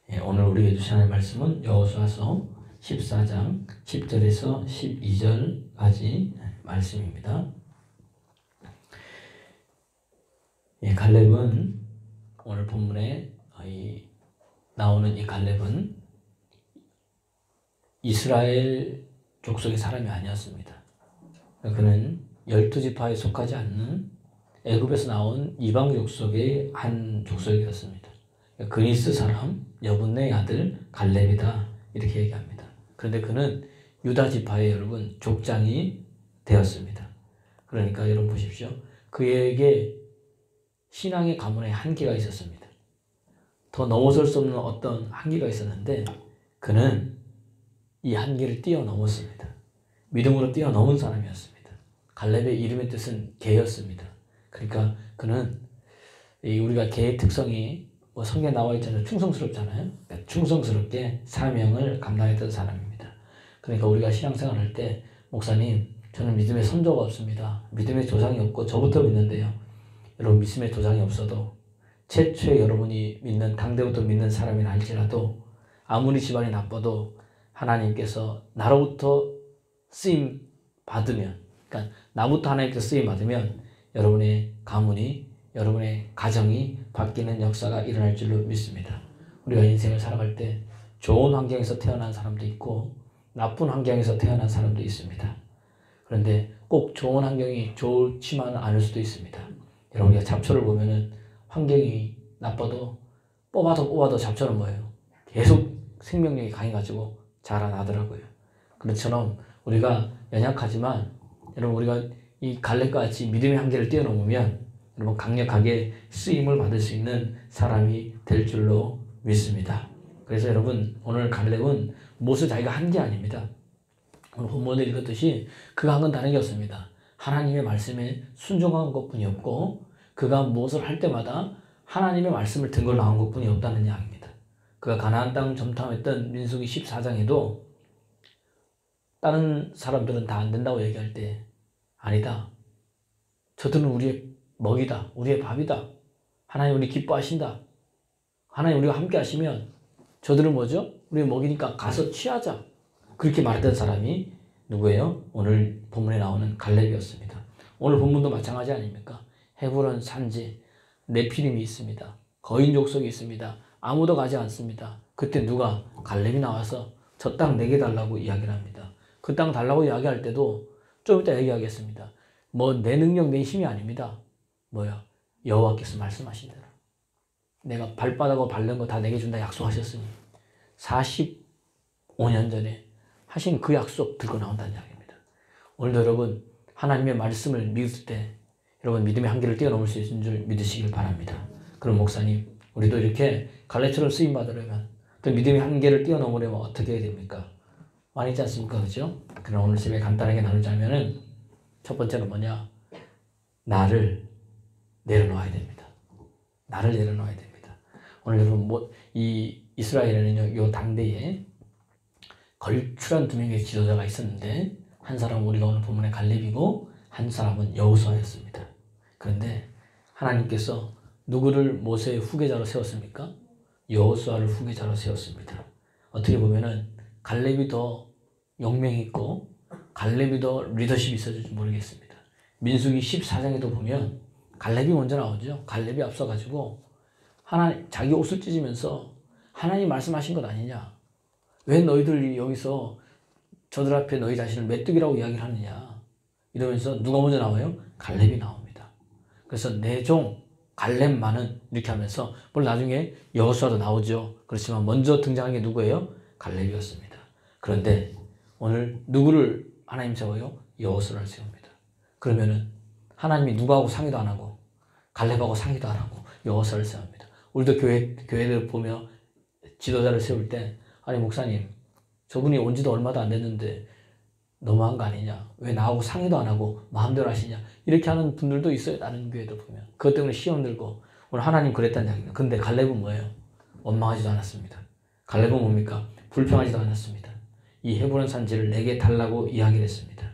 오늘 우리에게 주신 하나님의 말씀은 여호수아서 14장 10절에서 12절까지 말씀입니다. 갈렙은 오늘 본문에 나오는 이 갈렙은 이스라엘 족속의 사람이 아니었습니다. 그는 12지파에 속하지 않는 애굽에서 나온 이방 족속의 한 족속이었습니다. 그니스 사람 여분네 아들 갈렙이다 이렇게 얘기합니다. 그런데 그는 유다 지파의 여러분 족장이 되었습니다. 그러니까 여러분 보십시오. 그에게 신앙의 가문에 한계가 있었습니다. 더 넘어설 수 없는 어떤 한계가 있었는데 그는 이 한계를 뛰어넘었습니다. 믿음으로 뛰어넘은 사람이었습니다. 갈렙의 이름의 뜻은 개였습니다. 그러니까 그는 우리가 개의 특성이 성경에 나와 있잖아요. 충성스럽잖아요. 그러니까 충성스럽게 사명을 감당했던 사람입니다. 그러니까 우리가 신앙생활할 때 목사님 저는 믿음의 선조가 없습니다. 믿음의 조상이 없고 저부터 믿는데요. 여러분 믿음의 조상이 없어도 최초에 여러분이 믿는 당대부터 믿는 사람이라 할지라도 아무리 집안이 나빠도 하나님께서 나로부터 쓰임 받으면 그러니까 나부터 하나님께서 쓰임 받으면 여러분의 가문이 여러분의 가정이 바뀌는 역사가 일어날 줄로 믿습니다. 우리가 인생을 살아갈 때 좋은 환경에서 태어난 사람도 있고 나쁜 환경에서 태어난 사람도 있습니다. 그런데 꼭 좋은 환경이 좋지만은 않을 수도 있습니다. 여러분 우리가 잡초를 보면은 환경이 나빠도 뽑아도 잡초는 뭐예요? 계속 생명력이 강해가지고 자라나더라고요. 그렇처럼 우리가 연약하지만 여러분 우리가 이 갈렙과 같이 믿음의 한계를 뛰어넘으면 여러분 강력하게 쓰임을 받을 수 있는 사람이 될 줄로 믿습니다. 그래서 여러분 오늘 갈렙은 무엇을 자기가 한 게 아닙니다. 오늘 본문에 읽었듯이 그가 한 건 다른 게 없습니다. 하나님의 말씀에 순종한 것뿐이 없고 그가 무엇을 할 때마다 하나님의 말씀을 근거로 나온 것뿐이 없다는 이야기입니다. 그가 가나안 땅 점탐했던 민수기 14장에도 다른 사람들은 다 안 된다고 얘기할 때 아니다. 저들은 우리의 먹이다. 우리의 밥이다. 하나님 우리 기뻐하신다. 하나님 우리가 함께 하시면 저들은 뭐죠? 우리의 먹이니까 가서 취하자. 그렇게 말했던 사람이 누구예요? 오늘 본문에 나오는 갈렙이었습니다. 오늘 본문도 마찬가지 아닙니까? 헤브론 산지 네피림이 있습니다. 거인 족속이 있습니다. 아무도 가지 않습니다. 그때 누가? 갈렙이 나와서 저 땅 내게 달라고 이야기를 합니다. 그 땅 달라고 이야기할 때도 좀 이따 얘기하겠습니다. 내 능력 내 힘이 아닙니다. 여호와께서 말씀하신 대로 내가 발바닥으로 밟는 거 다 내게 준다 약속하셨으니 45년 전에 하신 그 약속 들고 나온다는 이야기입니다. 오늘도 여러분 하나님의 말씀을 믿을 때 여러분 믿음의 한계를 뛰어넘을 수 있는 줄 믿으시길 바랍니다. 그럼 목사님 우리도 이렇게 갈렙처럼 쓰임 받으려면 또 믿음의 한계를 뛰어넘으려면 어떻게 해야 됩니까? 많이 있지 않습니까? 그죠? 그럼 오늘 집에 간단하게 나누자면은 첫 번째는 뭐냐? 나를 내려놓아야 됩니다. 나를 내려놓아야 됩니다. 오늘 여러분 이 이스라엘에는요, 요 당대에 걸출한 두 명의 지도자가 있었는데 한 사람은 우리가 오늘 본문의 갈렙이고 한 사람은 여호수아였습니다. 그런데 하나님께서 누구를 모세의 후계자로 세웠습니까? 여호수아를 후계자로 세웠습니다. 어떻게 보면은 갈렙이 더 용맹했고 갈렙이 더 리더십이 있었을지 모르겠습니다. 민수기 14장에도 보면 갈렙이 먼저 나오죠. 갈렙이 앞서가지고 자기 옷을 찢으면서 하나님 말씀하신 것 아니냐? 왜 너희들이 여기서 저들 앞에 너희 자신을 메뚜기라고 이야기를 하느냐? 이러면서 누가 먼저 나와요? 갈렙이 나옵니다. 그래서 내 종 갈렙만은 이렇게 하면서 물론 나중에 여호수아도 나오죠. 그렇지만 먼저 등장한 게 누구예요? 갈렙이었습니다. 그런데 오늘 누구를 하나님 세워요? 여호수아를 세웁니다. 그러면은 하나님이 누구하고 상의도 안 하고 갈렙하고 상의도 안 하고 여호수아를 세웁니다. 우리도 교회를 보며 지도자를 세울 때 아니 목사님 저분이 온 지도 얼마도 안 됐는데 너무한 거 아니냐? 왜 나하고 상의도 안 하고 마음대로 하시냐? 이렇게 하는 분들도 있어요. 다른 교회들 보면. 그것 때문에 시험 들고 오늘 하나님 그랬다는 이야기입니다. 근데 갈렙은 뭐예요? 원망하지도 않았습니다. 갈렙은 뭡니까? 불평하지도 않았습니다. 이 헤브론 산지를 내게 달라고 이야기를 했습니다.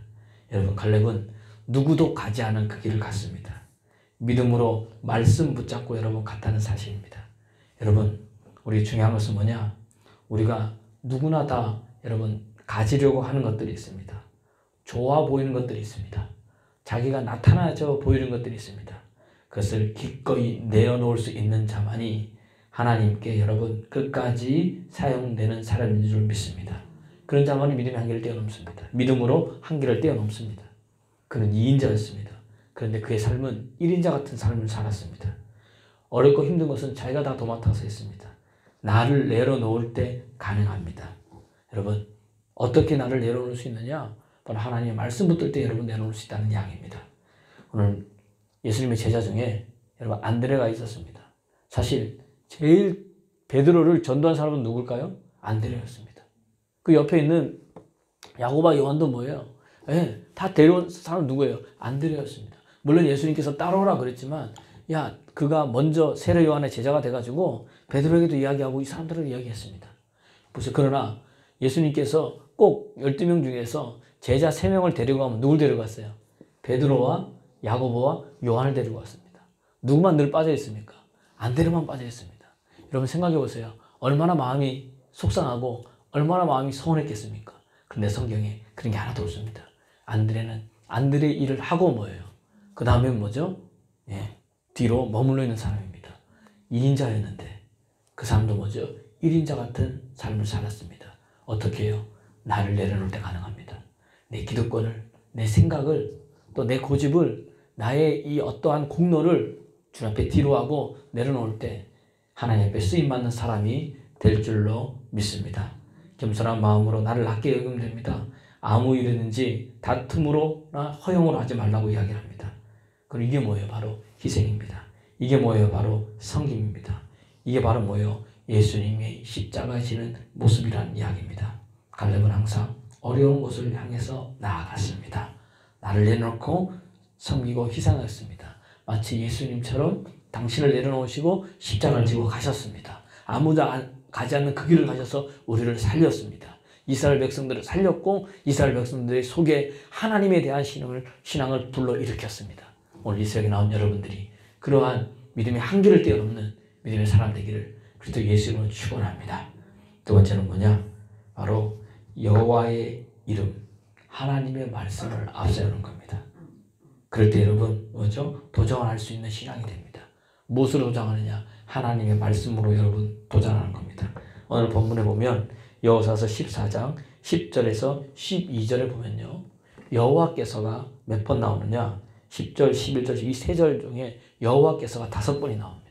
여러분 갈렙은 누구도 가지 않은 그 길을 갔습니다. 믿음으로 말씀 붙잡고 여러분 갔다는 사실입니다. 여러분 우리 중요한 것은 뭐냐? 우리가 누구나 다 여러분 가지려고 하는 것들이 있습니다. 좋아 보이는 것들이 있습니다. 자기가 나타나져 보이는 것들이 있습니다. 그것을 기꺼이 내어놓을 수 있는 자만이 하나님께 여러분 끝까지 사용되는 사람인 줄 믿습니다. 그런 자만이 믿음의 한계를 뛰어넘습니다. 믿음으로 한계를 뛰어넘습니다. 그는 2인자였습니다. 그런데 그의 삶은 1인자 같은 삶을 살았습니다. 어렵고 힘든 것은 자기가 다 도맡아서 했습니다. 나를 내려놓을 때 가능합니다. 여러분 어떻게 나를 내려놓을 수 있느냐? 바로 하나님의 말씀 붙들 때 여러분 내려놓을 수 있다는 이야기입니다. 오늘 예수님의 제자 중에 여러분 안드레가 있었습니다. 사실 제일 베드로를 전도한 사람은 누굴까요? 안드레였습니다. 그 옆에 있는 야고보와 요한도 뭐예요? 다 데려온 사람 누구예요? 안드레였습니다. 물론 예수님께서 따라오라 그랬지만 그가 먼저 세례 요한의 제자가 돼가지고 베드로에게도 이야기하고 이 사람들에게 이야기했습니다. 보세요. 그러나 예수님께서 꼭 12명 중에서 제자 3명을 데리고 가면 누굴 데려갔어요? 베드로와 야고보와 요한을 데리고 왔습니다. 누구만 늘 빠져 있습니까? 안드레만 빠져 있습니다. 여러분 생각해 보세요. 얼마나 마음이 속상하고 얼마나 마음이 서운했겠습니까? 그런데 성경에 그런 게 하나도 없습니다. 안드레는 안드레의 일을 하고 뭐예요? 그 다음에 뭐죠? 뒤로 머물러 있는 사람입니다. 2인자였는데 그 사람도 뭐죠? 1인자 같은 삶을 살았습니다. 어떻게 해요? 나를 내려놓을 때 가능합니다. 내 기득권을, 내 생각을, 또 내 고집을, 나의 이 어떠한 공로를 주 앞에 뒤로 하고 내려놓을 때 하나님 앞에 쓰임받는 사람이 될 줄로 믿습니다. 겸손한 마음으로 나를 낮게 여기면 됩니다. 아무 일이든지 다툼으로나 허용으로 하지 말라고 이야기를 합니다. 그리고 이게 뭐예요? 바로 희생입니다. 이게 뭐예요? 바로 섬김입니다. 이게 바로 뭐예요? 예수님의 십자가 지는 모습이라는 이야기입니다. 갈렙은 항상 어려운 곳을 향해서 나아갔습니다. 나를 내놓고 섬기고 희생하였습니다. 마치 예수님처럼 당신을 내려놓으시고 십자가를 지고 가셨습니다. 아무도 가지 않는 그 길을 가셔서 우리를 살렸습니다. 이스라엘 백성들을 살렸고 이스라엘 백성들의 속에 하나님에 대한 신앙을 불러일으켰습니다. 오늘 이 새벽에 나온 여러분들이 그러한 믿음의 한계를 뛰어넘는 믿음의 사람 되기를 그리스도 예수님으로 축원합니다. 두 번째는 뭐냐? 바로 여호와의 이름, 하나님의 말씀을 앞세우는 겁니다. 그럴 때 여러분 뭐죠? 도전을 할 수 있는 신앙이 됩니다. 무엇으로 도전하느냐? 하나님의 말씀으로 여러분 도전하는 겁니다. 오늘 본문에 보면 여호사서 14장 10절에서 12절에 보면요. 여호와께서가 몇 번 나오느냐? 10절, 11절 이 세 절 중에 여호와께서가 5번이 나옵니다.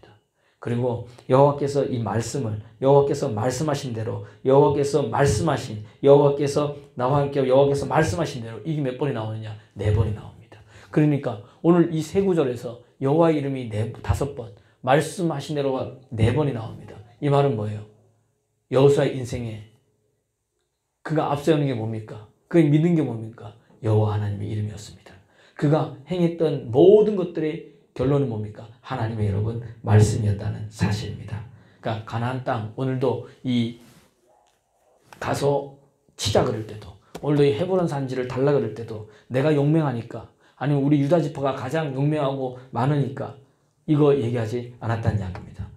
그리고 여호와께서 이 말씀을 여호와께서 말씀하신 대로 여호와께서 나와 함께 여호와께서 말씀하신 대로 이게 몇 번이 나오느냐? 4번이 나옵니다. 그러니까 오늘 이 세 구절에서 여호와의 이름이 5번 말씀하신 대로가 4번이 나옵니다. 이 말은 뭐예요? 여호수아의 인생에 그가 앞세우는 게 뭡니까? 그가 믿는 게 뭡니까? 여호와 하나님의 이름이었습니다. 그가 행했던 모든 것들의 결론은 뭡니까? 하나님의 여러분 말씀이었다는 사실입니다. 그러니까 가나안 땅 오늘도 이 가서 치자 그럴 때도 오늘도 이 헤브론 산지를 달라 그럴 때도 내가 용맹하니까 아니면 우리 유다 지파가 가장 용맹하고 많으니까 이거 얘기하지 않았다는 이야기입니다.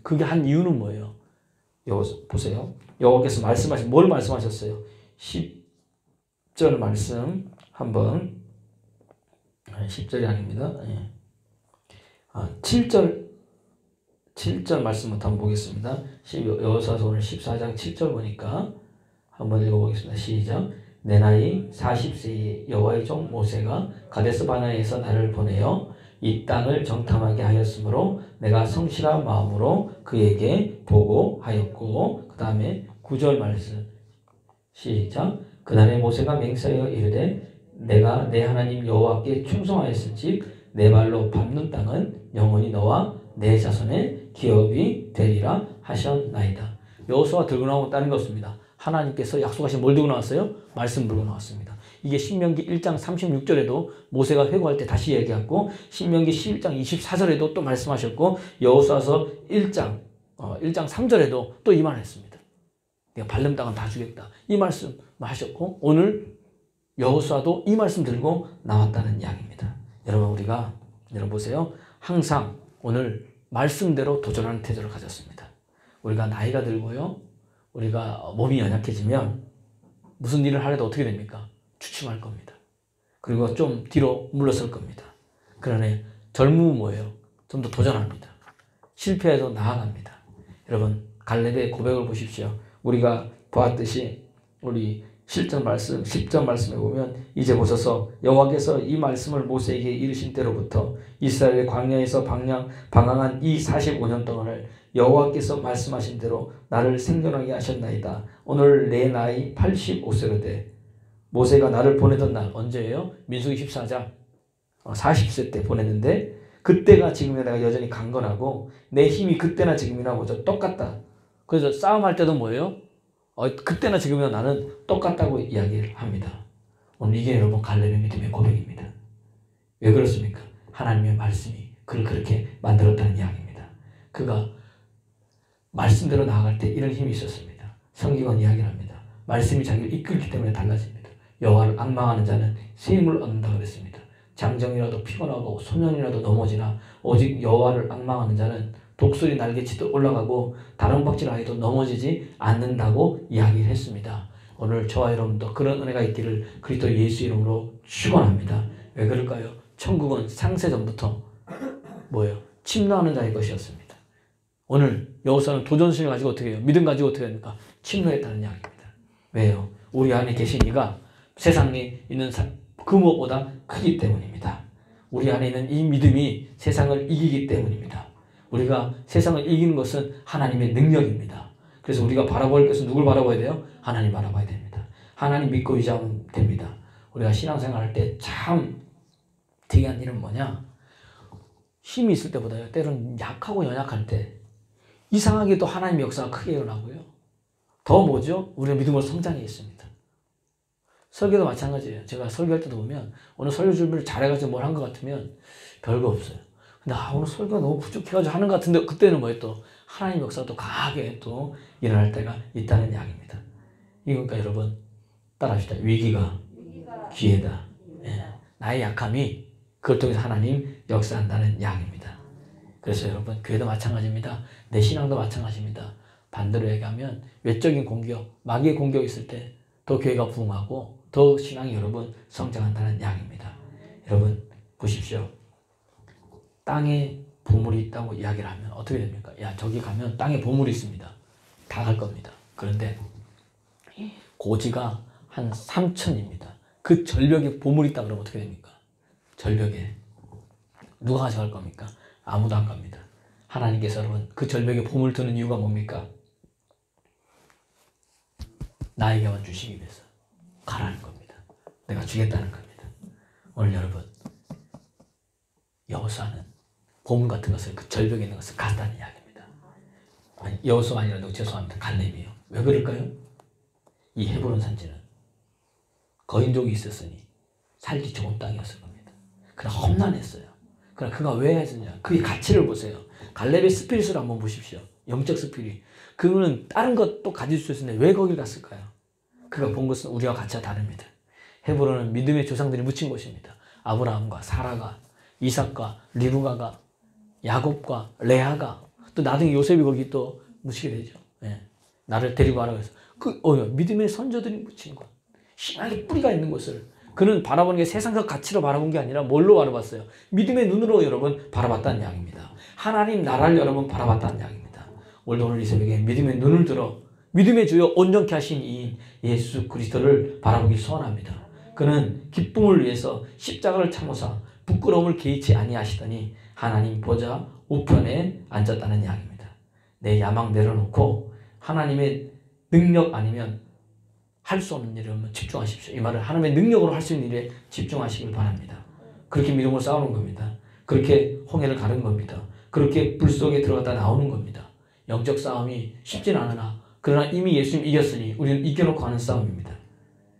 그게 한 이유는 뭐예요? 보세요. 여호와께서 뭘 말씀하셨어요? 10절 말씀 한번 10절이 아닙니다. 7절 말씀부터 한번 보겠습니다. 여호사서 오늘 14장 7절 보니까 한번 읽어보겠습니다. 시작. 내 나이 40세에 여호와의 종 모세가 가데스 바네아에서 나를 보내어 이 땅을 정탐하게 하였으므로 내가 성실한 마음으로 그에게 보고하였고 그 다음에 9절 말씀 시작. 그날에 모세가 맹세하여 이르되 내가 내 하나님 여호와께 충성하였은즉 내 발로 밟는 땅은 영원히 너와 내 자손의 기업이 되리라 하셨나이다. 여호수아가 들고 나온 다른 거 없습니다. 하나님께서 약속하신 뭘 들고 나왔어요? 말씀 들고 나왔습니다. 이게 신명기 1장 36절에도 모세가 회고할 때 다시 얘기했고 신명기 11장 24절에도 또 말씀하셨고 여호수아서 1장 3절에도 또 이 말 했습니다. 내가 밟는 땅은 다 주겠다. 이 말씀 하셨고 오늘 여호수아도 이 말씀 들고 나왔다는 이야기입니다. 여러분 보세요. 항상 오늘 말씀대로 도전하는 태도를 가졌습니다. 우리가 나이가 들고요. 우리가 몸이 연약해지면 무슨 일을 하려도 어떻게 됩니까? 주춤할 겁니다. 그리고 좀 뒤로 물러설 겁니다. 그러나 젊음은 뭐예요? 좀 더 도전합니다. 실패해도 나아갑니다. 여러분 갈렙의 고백을 보십시오. 우리가 보았듯이 우리 실전 말씀 10절 말씀에 보면 이제 보소서 여호와께서 이 말씀을 모세에게 이르신 때로부터 이스라엘의 광야에서 방황한 이 45년 동안을 여호와께서 말씀하신 대로 나를 생존하게 하셨나이다. 오늘 내 나이 85세로 돼. 모세가 나를 보내던 날 언제예요? 민수기 14장 40세 때 보냈는데 그때가 지금이나 내가 여전히 강건하고 내 힘이 그때나 지금이나 뭐죠? 똑같다. 그래서 싸움할 때도 뭐예요? 그때나 지금이나 나는 똑같다고 이야기를 합니다. 오늘 이게 여러분 갈렙의 믿음의 고백입니다. 왜 그렇습니까? 하나님의 말씀이 그를 그렇게 만들었다는 이야기입니다. 그가 말씀대로 나아갈 때 이런 힘이 있었습니다. 성경은 이야기를 합니다. 말씀이 자기를 이끌기 때문에 달라집니다. 여호와를 앙망하는 자는 새 힘을 얻는다 그랬습니다. 장정이라도 피곤하고 소년이라도 넘어지나 오직 여호와를 앙망하는 자는 독수리 날개치도 올라가고 다른 박질하여도 넘어지지 않는다고 이야기를 했습니다. 오늘 저와 여러분도 그런 은혜가 있기를 그리스도 예수 이름으로 축원합니다. 왜 그럴까요? 천국은 창세전부터 뭐예요? 침노하는 자의 것이었습니다. 오늘 여호수아는 도전심을 가지고 어떻게 해요? 믿음 가지고 어떻게 합니까? 침노했다는 이야기입니다. 왜요? 우리 안에 계신 이가 세상에 있는 그 무엇보다 크기 때문입니다. 우리 안에 있는 이 믿음이 세상을 이기기 때문입니다. 우리가 세상을 이기는 것은 하나님의 능력입니다. 그래서 우리가 바라볼 것은 누굴 바라봐야 돼요? 하나님 바라봐야 됩니다. 하나님 믿고 의지하면 됩니다. 우리가 신앙생활 할 때 참 특이한 일은 뭐냐? 힘이 있을 때보다요. 때로는 약하고 연약할 때 이상하게도 하나님의 역사가 크게 일어나고요. 더 뭐죠? 우리가 믿음으로 성장해 있습니다. 설교도 마찬가지예요. 제가 설교할 때도 보면 오늘 설교 준비를 잘해가지고 뭘 한 것 같으면 별거 없어요. 근데 오늘 설교가 너무 부족해가지고 하는 것 같은데 그때는 뭐예요? 또 하나님 역사가 또 강하게 또 일어날 때가 있다는 이야기입니다. 그러니까 여러분 따라합시다. 위기가 기회다. 예. 나의 약함이 그걸 통해서 하나님 역사한다는 이야기입니다. 그래서 여러분 교회도 마찬가지입니다. 내 신앙도 마찬가지입니다. 반대로 얘기하면 외적인 공격, 마귀의 공격이 있을 때 더 교회가 부흥하고 더 신앙이 여러분 성장한다는 이야기입니다. 여러분 보십시오. 땅에 보물이 있다고 이야기를 하면 어떻게 됩니까? 야 저기 가면 땅에 보물이 있습니다. 다 갈 겁니다. 그런데 고지가 한 3천입니다. 그 절벽에 보물이 있다 그러면 어떻게 됩니까? 절벽에 누가 가져갈 겁니까? 아무도 안 갑니다. 하나님께서 여러분 그 절벽에 보물 두는 이유가 뭡니까? 나에게만 주시기 위해서 가라는 겁니다. 내가 주겠다는 겁니다. 오늘 여러분 여호수아는 보물 같은 것을 그 절벽에 있는 것을 갔다는 이야기입니다. 아니 여호수아가 아니라 죄송합니다. 갈렙이요. 왜 그럴까요? 이 헤브론 산지는 거인족이 있었으니 살기 좋은 땅이었을 겁니다. 그러나 험난했어요. 그러나 그가 왜 했느냐? 그의 가치를 보세요. 갈렙의 스피릿을 한번 보십시오. 영적 스피릿. 그거는 다른 것도 가질 수 있었는데 왜 거길 갔을까요? 그가 본 것은 우리와 가치가 다릅니다. 헤브론은 믿음의 조상들이 묻힌 곳입니다. 아브라함과 사라가, 이삭과 리브가가, 야곱과 레아가, 또 나중에 요셉이 거기 또 묻히게 되죠. 예. 나를 데리고 가라고 해서 믿음의 선조들이 묻힌 곳, 신앙의 뿌리가 있는 곳을 그는 바라보는 게 세상적 가치로 바라본 게 아니라 뭘로 바라봤어요? 믿음의 눈으로 여러분 바라봤다는 이야기입니다. 하나님 나라를 여러분 바라봤다는 이야기입니다. 오늘 이 새벽에 믿음의 눈을 들어 믿음의 주여 온전케 하신 이인 예수 그리스도를 바라보기 소원합니다. 그는 기쁨을 위해서 십자가를 참으사 부끄러움을 개의치 아니하시더니 하나님 보좌 우편에 앉았다는 이야기입니다. 내 야망 내려놓고 하나님의 능력 아니면 할 수 없는 일에 집중하십시오. 이 말을 하나님의 능력으로 할 수 있는 일에 집중하시길 바랍니다. 그렇게 믿음으로 싸우는 겁니다. 그렇게 홍해를 가는 겁니다. 그렇게 불 속에 들어갔다 나오는 겁니다. 영적 싸움이 쉽지는 않으나 그러나 이미 예수님 이겼으니 우리는 이겨놓고 하는 싸움입니다.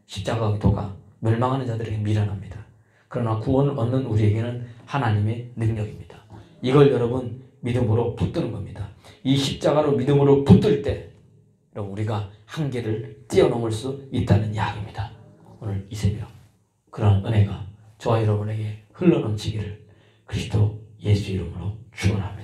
십자가와 도가 멸망하는 자들에게 미련합니다. 그러나 구원을 얻는 우리에게는 하나님의 능력입니다. 이걸 여러분 믿음으로 붙드는 겁니다. 이 십자가로 믿음으로 붙들 때 여러분 우리가 한계를 뛰어넘을 수 있다는 이야기입니다. 오늘 이 새벽 그런 은혜가 저와 여러분에게 흘러넘치기를 그리스도 예수 이름으로 축원합니다.